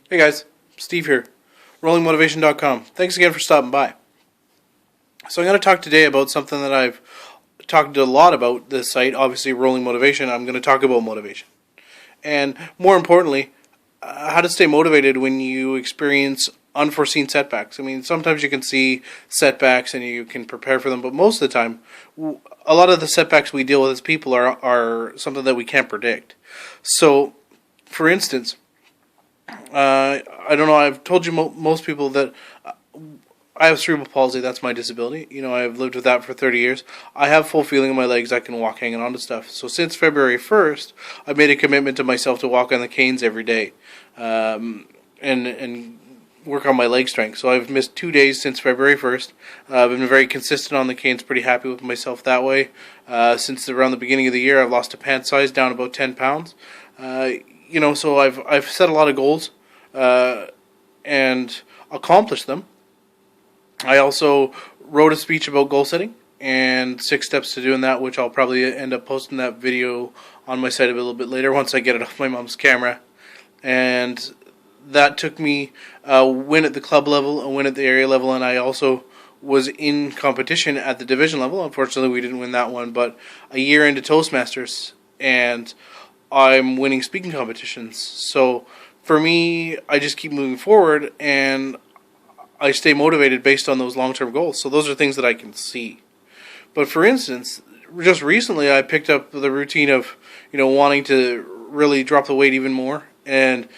Hey guys, Steve here, rollingmotivation.com. Thanks again for stopping by. So I'm going to talk today about something that I've talked a lot about this site, obviously Rolling Motivation. I'm going to talk about motivation. And more importantly, how to stay motivated when you experience unforeseen setbacks. I mean, sometimes you can see setbacks and you can prepare for them, but most of the time, a lot of the setbacks we deal with as people are something that we can't predict. So, for instance, I don't know. I've told you most people that I have cerebral palsy. That's my disability. You know, I've lived with that for 30 years. I have full feeling in my legs. I can walk hanging onto stuff. So since February 1st, I've made a commitment to myself to walk on the canes every day, and work on my leg strength. So I've missed 2 days since February 1st. I've been very consistent on the canes. Pretty happy with myself that way. Since around the beginning of the year, I've lost a pant size down about 10 pounds. So I've set a lot of goals and accomplished them. I also wrote a speech about goal setting and 6 steps to doing that, which I'll probably end up posting that video on my site a little bit later once I get it off my mom's camera. And that took me a win at the club level, a win at the area level, and I also was in competition at the division level. Unfortunately, we didn't win that one, but a year into Toastmasters, and I'm winning speaking competitions. So for me, I just keep moving forward, and I stay motivated based on those long-term goals. So those are things that I can see. But for instance, just recently I picked up the routine of, wanting to really drop the weight even more and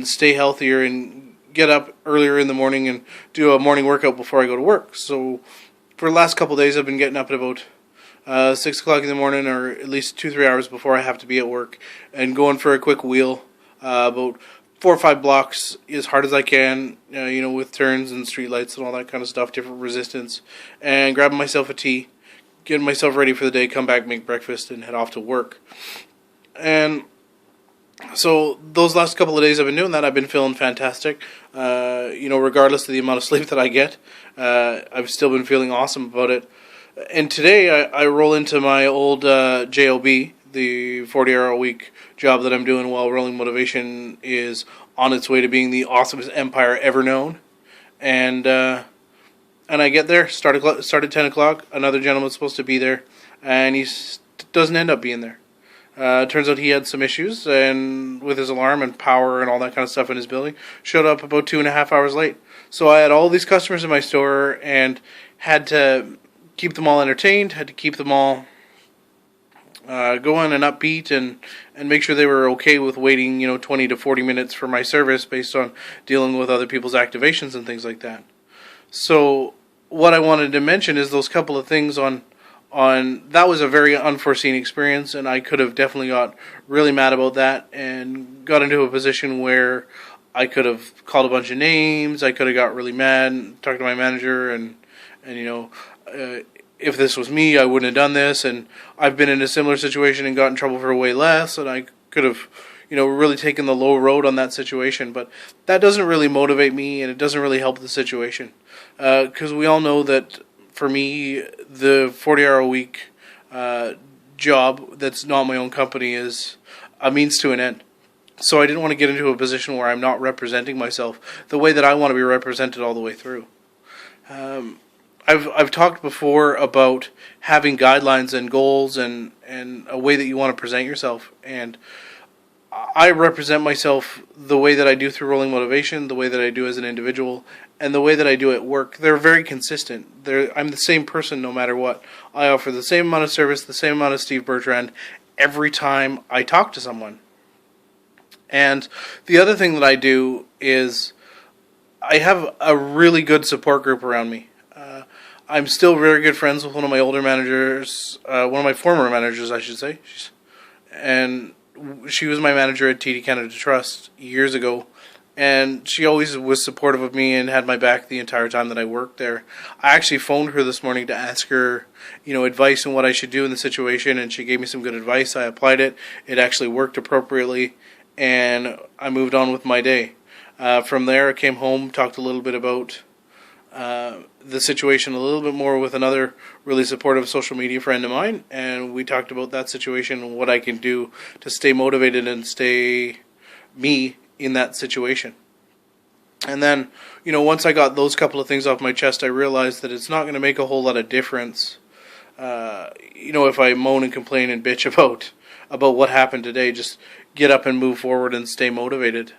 stay healthier and get up earlier in the morning and do a morning workout before I go to work. So for the last couple of days I've been getting up at about 6 o'clock in the morning, or at least 2-3 hours before I have to be at work, and going for a quick wheel, about 4 or 5 blocks as hard as I can, with turns and street lights and all that kind of stuff, different resistance, and grabbing myself a tea, getting myself ready for the day, come back, make breakfast, and head off to work. And so those last couple of days I've been doing that. I've been feeling fantastic. Regardless of the amount of sleep that I get, I've still been feeling awesome about it. And today I roll into my old JOB, the 40-hour-a-week job that I'm doing while Rolling Motivation is on its way to being the awesomest empire ever known. And I get there, start at 10 o'clock. Another gentleman's supposed to be there, and he doesn't end up being there. Turns out he had some issues and with his alarm and power and all that kind of stuff in his building. Showed up about 2.5 hours late. So I had all these customers in my store and had to keep them all entertained, had to keep them all going and upbeat, and make sure they were okay with waiting 20 to 40 minutes for my service based on dealing with other people's activations and things like that. So what I wanted to mention is those couple of things on that was a very unforeseen experience, and I could have definitely got really mad about that and got into a position where I could have called a bunch of names. I could have got really mad and talked to my manager and if this was me, I wouldn't have done this, and I've been in a similar situation and got in trouble for way less, and I could have, really taken the low road on that situation, but that doesn't really motivate me, and it doesn't really help the situation, because we all know that, for me, the 40-hour-a-week job that's not my own company is a means to an end. So I didn't want to get into a position where I'm not representing myself the way that I want to be represented all the way through. I've talked before about having guidelines and goals and a way that you want to present yourself, and I represent myself the way that I do through Rolling Motivation, the way that I do as an individual, and the way that I do at work. They're very consistent. I'm the same person no matter what. I offer the same amount of service, the same amount of Steve Bertrand every time I talk to someone. And the other thing that I do is I have a really good support group around me. I'm still very good friends with one of my older managers, one of my former managers, I should say. And she was my manager at TD Canada Trust years ago, and she always was supportive of me and had my back the entire time that I worked there. I actually phoned her this morning to ask her, advice on what I should do in the situation, and she gave me some good advice. I applied it. It actually worked appropriately, and I moved on with my day. From there, I came home, talked a little bit about the situation a little bit more with another really supportive social media friend of mine, and we talked about that situation and what I can do to stay motivated and stay me in that situation. And then, once I got those couple of things off my chest, I realized that it's not going to make a whole lot of difference. If I moan and complain and bitch about what happened today, just get up and move forward and stay motivated.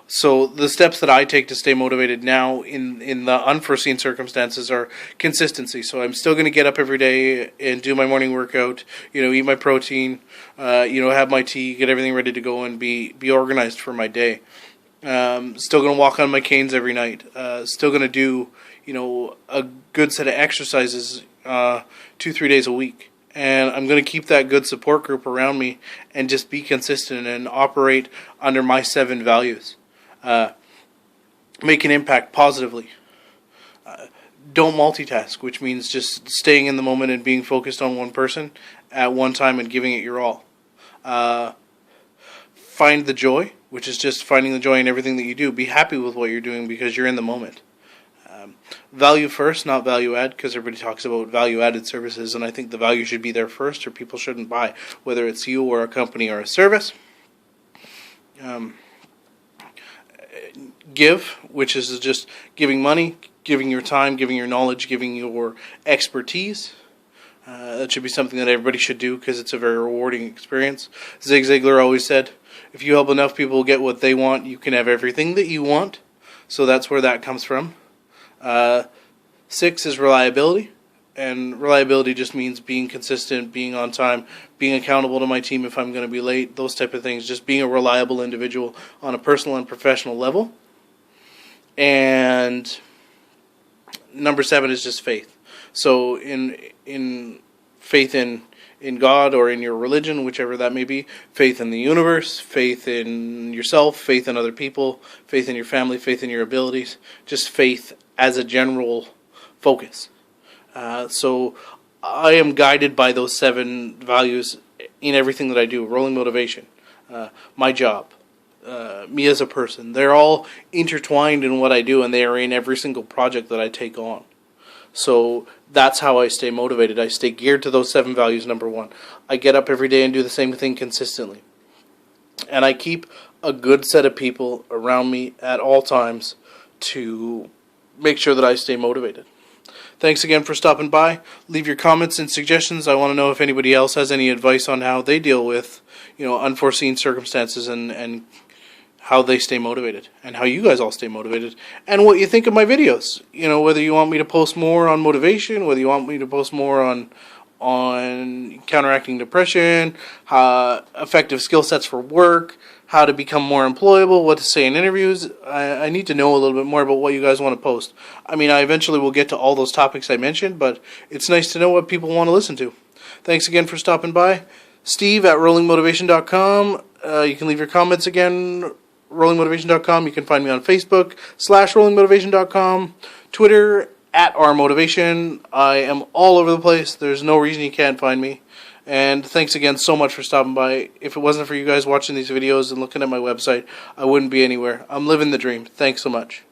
So the steps that I take to stay motivated now in the unforeseen circumstances are consistency. So I'm still going to get up every day and do my morning workout, eat my protein, have my tea, get everything ready to go and be organized for my day. Still going to walk on my canes every night. Still going to do, a good set of exercises 2-3 days a week. And I'm going to keep that good support group around me and just be consistent and operate under my 7 values. Make an impact positively. Don't multitask, which means just staying in the moment and being focused on one person at one time and giving it your all. Find the joy, which is just finding the joy in everything that you do. Be happy with what you're doing because you're in the moment. Value first, not value add, because everybody talks about value added services, and I think the value should be there first or people shouldn't buy, whether it's you or a company or a service. Give, which is just giving money, giving your time, giving your knowledge, giving your expertise. That should be something that everybody should do because it's a very rewarding experience. Zig Ziglar always said, if you help enough people get what they want, you can have everything that you want. So that's where that comes from. 6 is reliability, and reliability just means being consistent, being on time, being accountable to my team if I'm going to be late, those type of things, just being a reliable individual on a personal and professional level. And number 7 is just faith. So in faith in God or in your religion, whichever that may be, faith in the universe, faith in yourself, faith in other people, faith in your family, faith in your abilities, just faith as a general focus. So I am guided by those 7 values in everything that I do. Rolling motivation, my job, me as a person. They're all intertwined in what I do, and they are in every single project that I take on. So that's how I stay motivated. I stay geared to those 7 values, number 1. I get up every day and do the same thing consistently. And I keep a good set of people around me at all times to make sure that I stay motivated. Thanks again for stopping by. Leave your comments and suggestions. I want to know if anybody else has any advice on how they deal with, unforeseen circumstances and how they stay motivated and how you guys all stay motivated and what you think of my videos. Whether you want me to post more on motivation, whether you want me to post more on counteracting depression, effective skill sets for work, how to become more employable, what to say in interviews. I need to know a little bit more about what you guys want to post. I eventually will get to all those topics I mentioned, but it's nice to know what people want to listen to. Thanks again for stopping by. Steve at rollingmotivation.com. You can leave your comments again, rollingmotivation.com. You can find me on Facebook, /rollingmotivation.com, Twitter, @rmotivation. I am all over the place. There's no reason you can't find me. And thanks again so much for stopping by. If it wasn't for you guys watching these videos and looking at my website, I wouldn't be anywhere. I'm living the dream. Thanks so much.